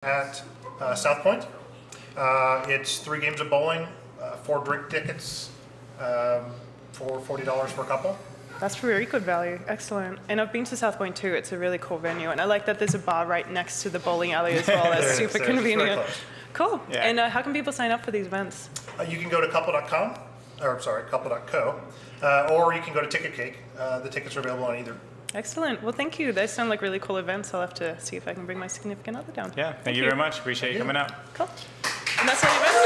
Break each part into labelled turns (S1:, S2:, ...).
S1: at South Point. It's 3 games of bowling, 4 drink tickets for $40 for a couple.
S2: That's very good value. Excellent. And I've been to South Point too. It's a really cool venue. And I like that there's a bar right next to the bowling alley as well. That's super convenient. Cool. Yeah. And how can people sign up for these events?
S1: You can go to couple.com, couple.co, or you can go to Ticket Cake. The tickets are available on either.
S2: Excellent. Well, thank you. Those sound like really cool events. I'll have to see if I can bring my significant other down.
S3: Yeah, thank you very much. Appreciate you coming out.
S2: Cool. And that's all the events?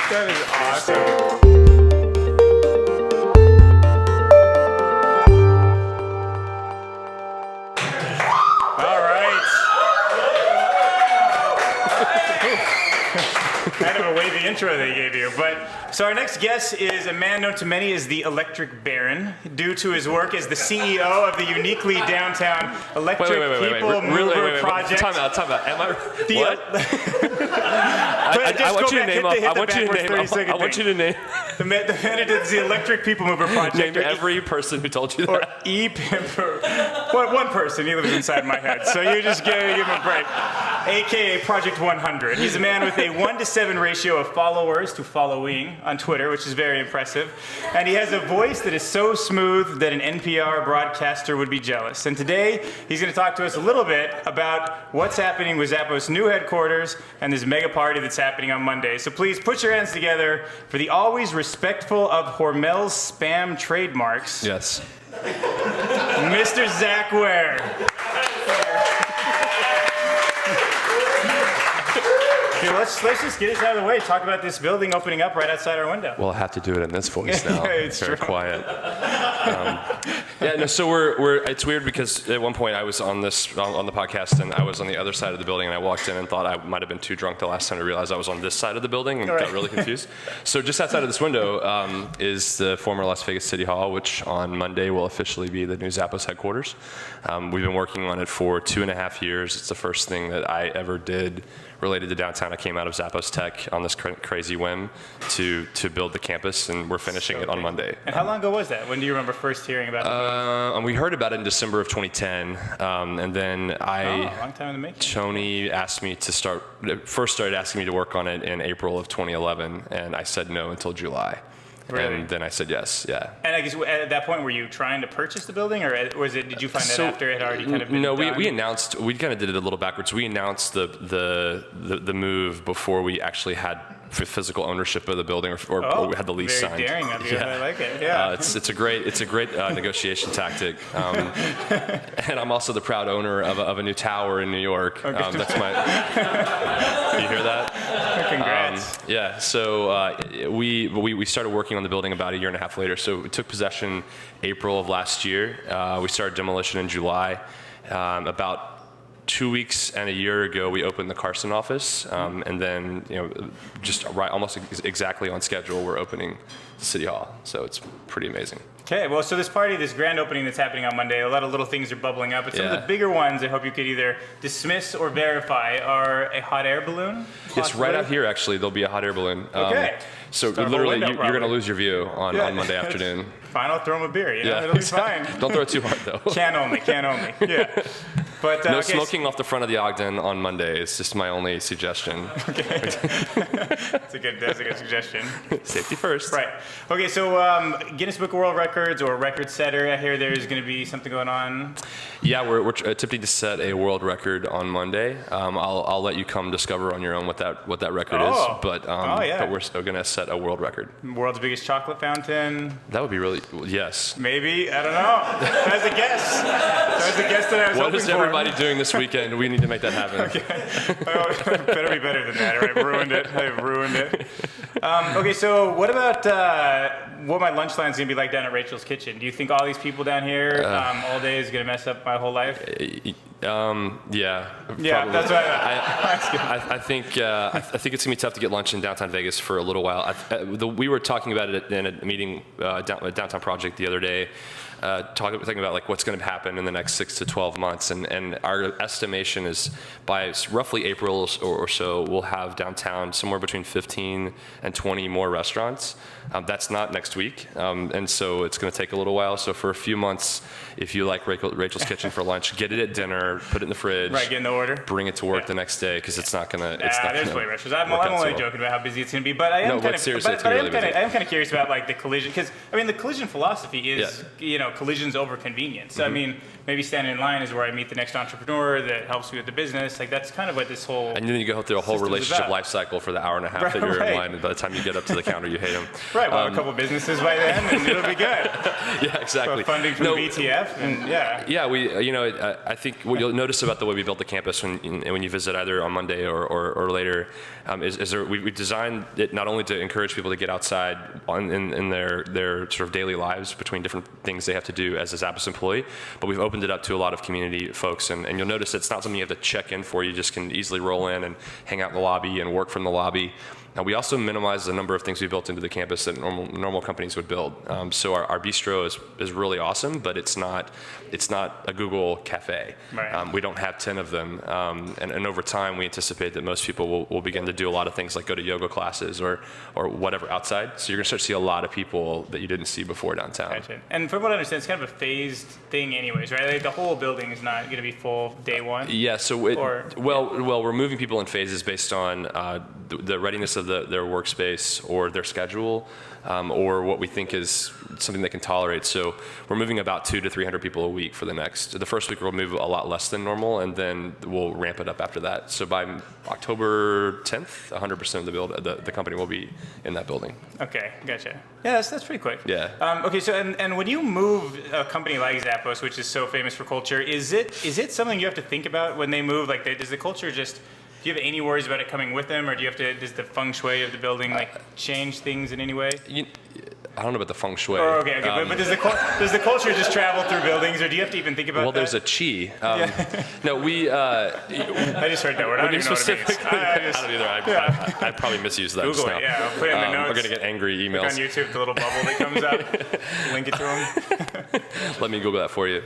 S3: That is awesome. All right. Kind of a wavy intro they gave you. So our next guest is a man known to many as the Electric Baron, due to his work as the CEO of the uniquely downtown Electric People Mover Project.
S4: Time out. Am I?
S3: What?
S4: I want you to name. I want you to name.
S3: The man who did the Electric People Mover Project.
S4: Name every person who told you that.
S3: Or E-Pimper. One person. He lives inside my head. So you just give him a break. AKA Project 100. He's a man with a 1-to-7 ratio of followers to following on Twitter, which is very impressive. And he has a voice that is so smooth that an NPR broadcaster would be jealous. And today, he's going to talk to us a little bit about what's happening with Zappos' new headquarters and this mega party that's happening on Monday. So please put your hands together for the always respectful of Hormel's spam trademarks.
S4: Yes.
S3: Mr. Zach Ware. Okay, let's just get this out of the way. Talk about this building opening up right outside our window.
S4: Well, I have to do it in this voice now.
S3: It's
S4: very
S3: true.
S4: Quiet. So it's weird because at one point I was on the podcast and I was on the other side of the building and I walked in and thought I might have been too drunk the last time to realize I was on this side of the building and got really confused. So just outside of this window is the former Las Vegas City Hall, which on Monday will officially be the new Zappos headquarters. We've been working on it for 2.5 years. It's the first thing that I ever did related to downtown. I came out of Zappos Tech on this crazy whim to build the campus, and we're finishing it on Monday.
S3: And how long ago was that? When do you remember first hearing about it?
S4: We heard about it in December of 2010, and then
S3: long time in the making.
S4: Tony first started asking me to work on it in April of 2011, and I said no until July.
S3: Really?
S4: And then I said yes, yeah.
S3: And I guess at that point, were you trying to purchase the building, or did you find that after it had already kind of been
S4: done?
S3: No,
S4: we announced, we kind of did it a little backwards. We announced the move before we actually had physical ownership of the building, or we had the lease signed.
S3: Very daring of you.
S4: Yeah.
S3: I like it. Yeah.
S4: It's a great negotiation tactic. And I'm also the proud owner of a new tower in New York. That's my. You hear that?
S3: Congrats.
S4: So we started working on the building about 1.5 years later. So we took possession April of last year. We started demolition in July. About 2 weeks and 1 year ago, we opened the Carson office, and then just almost exactly on schedule, we're opening the City Hall. So it's pretty amazing.
S3: Okay, well, so this grand opening that's happening on Monday, a lot of little things are bubbling up, but some of the bigger ones I hope you could either dismiss or verify are a hot air balloon.
S4: Yes, right out here, actually, there'll be a hot air balloon.
S3: Okay.
S4: So literally, you're going to lose your view on Monday afternoon.
S3: Fine, I'll throw him a beer. It'll be fine.
S4: Don't throw it too hard, though.
S3: Can only. Yeah. But,
S4: no smoking off the front of the Ogden on Monday. It's just my only suggestion.
S3: Okay. That's a good suggestion.
S4: Safety first.
S3: Right. Okay, so Guinness Book of World Records or record setter, I hear there's going to be something going on.
S4: Yeah, we're attempting to set a world record on Monday. I'll let you come discover on your own what that record is. But we're still going to set a world record.
S3: World's biggest chocolate fountain.
S4: That would be really yes.
S3: Maybe, I don't know. That was a guess. That I was
S4: What is everybody doing this weekend? We need to make that happen.
S3: Okay. Better be better than that, or I've ruined it. Okay, so what about what my lunch line is going to be like down at Rachel's Kitchen? Do you think all these people down here all day is going to mess up my whole life?
S4: Yeah.
S3: Yeah, that's what I
S4: think it's gonna be tough to get lunch in downtown Vegas for a little while. We were talking about it in a meeting, Downtown Project the other day. thinking about like what's going to happen in the next 6 to 12 months, and our estimation is by roughly April or so, we'll have downtown somewhere between 15 and 20 more restaurants. That's not next week, and so it's going to take a little while. So for a few months, if you like Rachel's Kitchen for lunch, get it at dinner, put it in the fridge,
S3: Right, get in the order.
S4: bring it to work the next day, because it's not going to.
S3: There's way restaurants. I'm only joking about how busy it's going to be, but I am kind of curious about like the collision, because I mean the collision philosophy is collisions over convenience. So I mean, maybe standing in line is where I meet the next entrepreneur that helps me with the business. Like that's kind of what this whole
S4: and then you go through a whole relationship life cycle for the hour and a half that you're in line, and by the time you get up to the counter, you hate them.
S3: Right. Well, a couple businesses by then, and it'll be good.
S4: Yeah, exactly.
S3: Funding from BTF, and
S4: yeah. We, I think what you'll notice about the way we built the campus when you visit either on Monday or later, is we designed it not only to encourage people to get outside in their sort of daily lives between different things they have to do as a Zappos employee, but we've opened it up to a lot of community folks, and you'll notice it's not something you have to check in for. You just can easily roll in and hang out in the lobby and work from the lobby. Now, we also minimize the number of things we built into the campus that normal companies would build. So our bistro is really awesome, but it's not a Google cafe.
S3: Right.
S4: We don't have 10 of them, and over time we anticipate that most people will begin to do a lot of things like go to yoga classes or whatever outside. So you're going to start to see a lot of people that you didn't see before downtown.
S3: Gotcha. And from what I understand, it's kind of a phased thing, anyways, right? Like the whole building is not going to be full day one.
S4: Yeah. So we're moving people in phases based on the readiness of their workspace or their schedule, or what we think is something they can tolerate. So we're moving about 200 to 300 people a week for the first week we'll move a lot less than normal, and then we'll ramp it up after that. So by October 10th, 100% of the company will be in that building.
S3: Okay, gotcha. Yeah, that's pretty quick.
S4: Yeah.
S3: Okay, so and when you move a company like Zappos, which is so famous for culture, is it something you have to think about when they move? Like, does the culture just, do you have any worries about it coming with them, or does the feng shui of the building change things in any way?
S4: I don't know about the feng shui.
S3: Oh, okay. But does the culture just travel through buildings, or do you have to even think about that?
S4: Well, there's a chi. No, we.
S3: I just heard that word. I don't even know what it means.
S4: I don't either. I probably misused that.
S3: Google it. Yeah, I'll put it in the notes.
S4: We're gonna get angry emails.
S3: Look on YouTube, the little bubble that comes up. Link it to them.
S4: Let me Google that for you.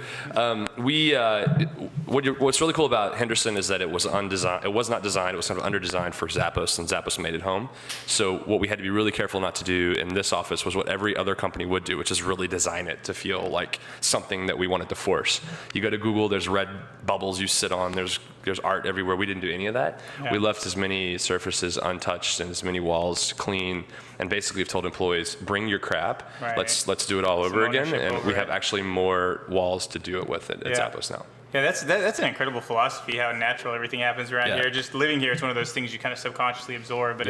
S4: What's really cool about Henderson is that it was undesigned. It was not designed. It was kind of under-designed for Zappos, and Zappos made it home. So what we had to be really careful not to do in this office was what every other company would do, which is really design it to feel like something that we wanted to force. You go to Google, there's red bubbles you sit on, there's art everywhere. We didn't do any of that. Yeah. We left as many surfaces untouched and as many walls clean, and basically have told employees, bring your crap,
S3: right.
S4: let's do it all over again, and we have actually more walls to do it with at Zappos now.
S3: Yeah, that's an incredible philosophy, how natural everything happens around here. Just living here, it's one of those things you kind of subconsciously absorb, but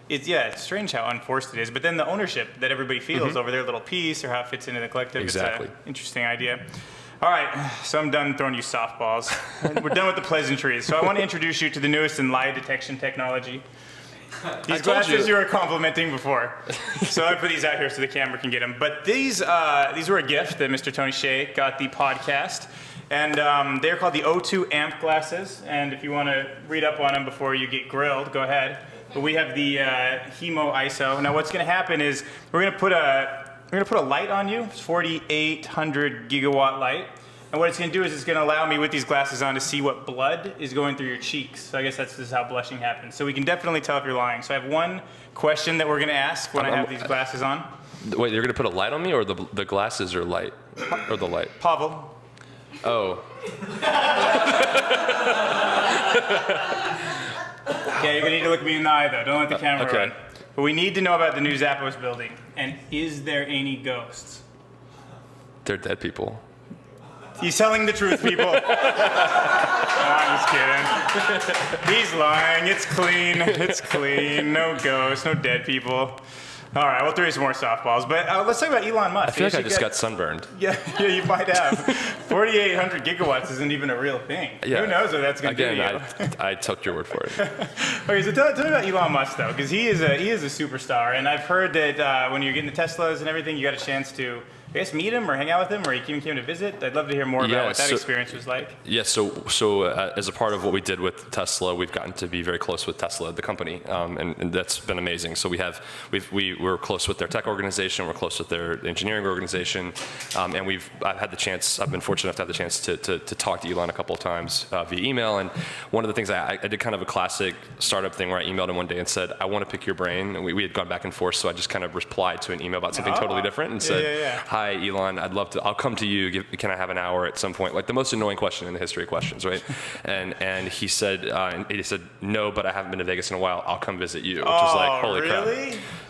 S3: it's strange how unforced it is. But then the ownership that everybody feels over their little piece, or how it fits into the collective,
S4: exactly.
S3: It's an interesting idea. All right, so I'm done throwing you softballs. We're done with the pleasantries. So I want to introduce you to the newest in lie detection technology. These glasses you were complimenting before. So I put these out here so the camera can get them. But these were a gift that Mr. Tony Shea got the podcast. And they're called the O2 AMP glasses. And if you want to read up on them before you get grilled, go ahead. But we have the Hemo ISO. Now what's going to happen is we're going to put a light on you. It's 4,800 gigawatt light. And what it's going to do is it's going to allow me with these glasses on to see what blood is going through your cheeks. So I guess this is how blushing happens. So we can definitely tell if you're lying. So I have one question that we're going to ask when I have these glasses on.
S4: Wait, you're going to put a light on me, or the glasses are light? Or the light?
S3: Pavel.
S4: Oh.
S3: Yeah, you're going to need to look me in the eye, though. Don't let the camera run. But we need to know about the new Zappos building. And is there any ghosts?
S4: They're dead people.
S3: He's telling the truth, people. No, I'm just kidding. He's lying. It's clean. It's clean. No ghosts. No dead people. All right, we'll throw you some more softballs. But let's talk about Elon Musk.
S4: I feel like I just got sunburned.
S3: Yeah, you might have. 4,800 gigawatts isn't even a real thing. Yeah. Who knows what that's going to do to you?
S4: I took your word for it.
S3: Okay, so tell me about Elon Musk, though, because he is a superstar. And I've heard that when you're getting the Teslas and everything, you got a chance to I guess, meet him or hang out with him, or you even came to visit? I'd love to hear more about what that experience was like.
S4: Yeah, so as a part of what we did with Tesla, we've gotten to be very close with Tesla, the company, and that's been amazing. So we're close with their tech organization, we're close with their engineering organization, and I've been fortunate enough to have the chance to talk to Elon a couple of times via email. And one of the things I did kind of a classic startup thing where I emailed him one day and said, I want to pick your brain. And we had gone back and forth, so I just kind of replied to an email about something totally different and said, hi, Elon, I'll come to you. Can I have an hour at some point? Like the most annoying question in the history of questions, right? and he said, no, but I haven't been to Vegas in a while. I'll come visit you, which was like, holy crap.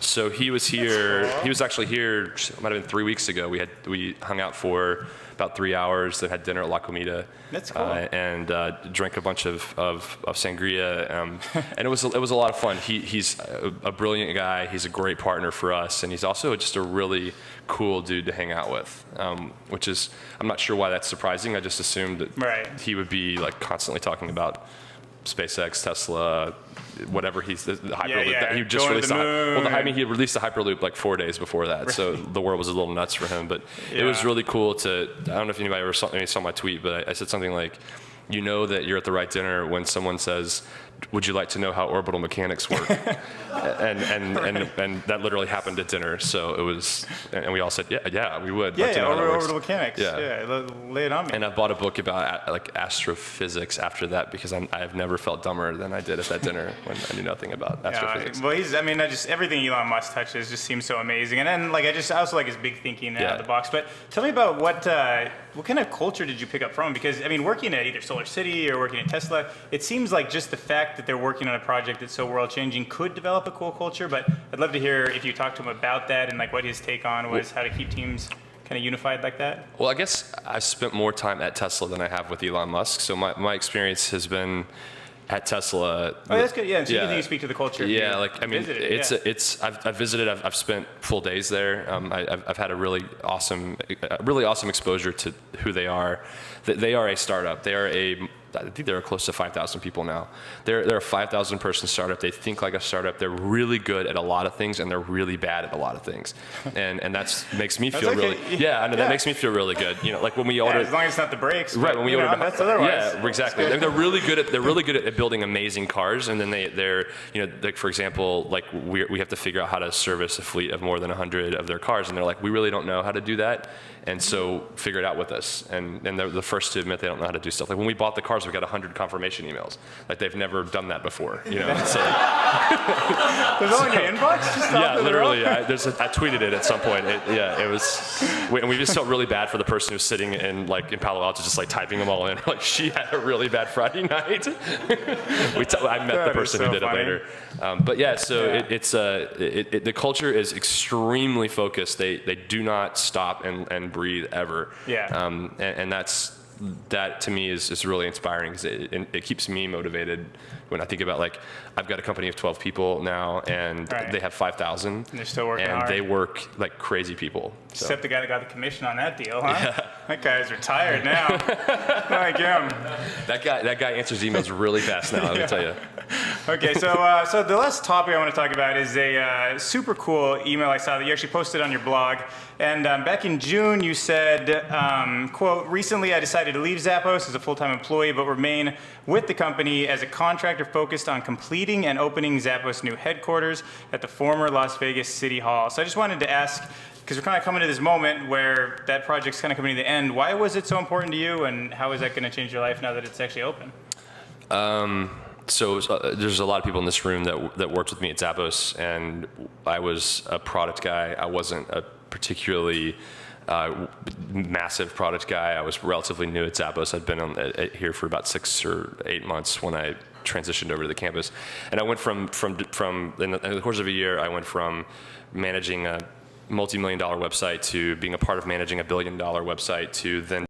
S4: So he was here. Cool. He was actually here. It might have been 3 weeks ago. We hung out for about 3 hours. Then had dinner at La Comida.
S3: That's cool.
S4: And drank a bunch of sangria. And it was a lot of fun. He's a brilliant guy. He's a great partner for us, and he's also just a really cool dude to hang out with. Which is, I'm not sure why that's surprising. I just assumed that he would be like constantly talking about SpaceX, Tesla, whatever the Hyperloop. He just released he released the Hyperloop like 4 days before that, so the world was a little nuts for him. But it was really cool to. I don't know if anybody ever saw my tweet, but I said something like, you know that you're at the right dinner when someone says, would you like to know how orbital mechanics work? and that literally happened at dinner. So it was, and we all said, yeah, we would.
S3: Orbital mechanics. Lay it on me.
S4: And I bought a book about like astrophysics after that because I've never felt dumber than I did at that dinner when I knew nothing about astrophysics.
S3: Well, everything Elon Musk touches just seems so amazing. And then I also like his big thinking out of the box. But tell me about what kind of culture did you pick up from? Because working at either Solar City or working at Tesla, it seems like just the fact that they're working on a project that's so world-changing could develop a cool culture, but I'd love to hear if you talked to him about that and like what his take on was how to keep teams kind of unified like that.
S4: Well, I guess I've spent more time at Tesla than I have with Elon Musk, so my experience has been at Tesla.
S3: Oh, that's good. Yeah, so you can speak to the culture.
S4: Yeah, I've visited. I've spent full days there. I've had a really awesome exposure to who they are. They are a startup. I think they're close to 5,000 people now. They're a 5,000 person startup. They think like a startup. They're really good at a lot of things, and they're really bad at a lot of things. And that makes me feel that makes me feel really good. Like when we order,
S3: as long as it's not the brakes.
S4: Right, when we order,
S3: that's otherwise.
S4: Yeah, exactly. They're really good at building amazing cars, and then they're like, for example, like we have to figure out how to service a fleet of more than 100 of their cars, and they're like, we really don't know how to do that. And so figure it out with us. And they're the first to admit they don't know how to do stuff. Like when we bought the cars, we got 100 confirmation emails. Like they've never done that before. So,
S3: there's all in your inbox?
S4: Literally. I tweeted it at some point. It was, and we just felt really bad for the person who's sitting in Palo Alto, just like typing them all in. Like she had a really bad Friday night. I met the person who did it later. The culture is extremely focused. They do not stop and breathe ever. And that to me is really inspiring because it keeps me motivated when I think about I've got a company of 12 people now and they have 5,000
S3: and they're still working
S4: and
S3: hard.
S4: They work like crazy people. So.
S3: Except the guy that got the commission on that deal, huh? Yeah. That guy's retired now. Like him.
S4: That guy answers emails really fast now, let me tell you.
S3: Okay, so the last topic I want to talk about is a super cool email I saw that you actually posted on your blog. And back in June, you said, quote, recently I decided to leave Zappos as a full-time employee, but remain with the company as a contractor focused on completing and opening Zappos' new headquarters at the former Las Vegas City Hall. So I just wanted to ask, because we're kind of coming to this moment where that project's kind of coming to the end, why was it so important to you, and how is that going to change your life now that it's actually open?
S4: So there's a lot of people in this room that worked with me at Zappos, and I was a product guy. I wasn't a particularly massive product guy. I was relatively new at Zappos. I'd been here for about 6 or 8 months when I transitioned over to the campus. And I went from in the course of a year, I went from managing a multi-million-dollar website to being a part of managing $1 billion website to then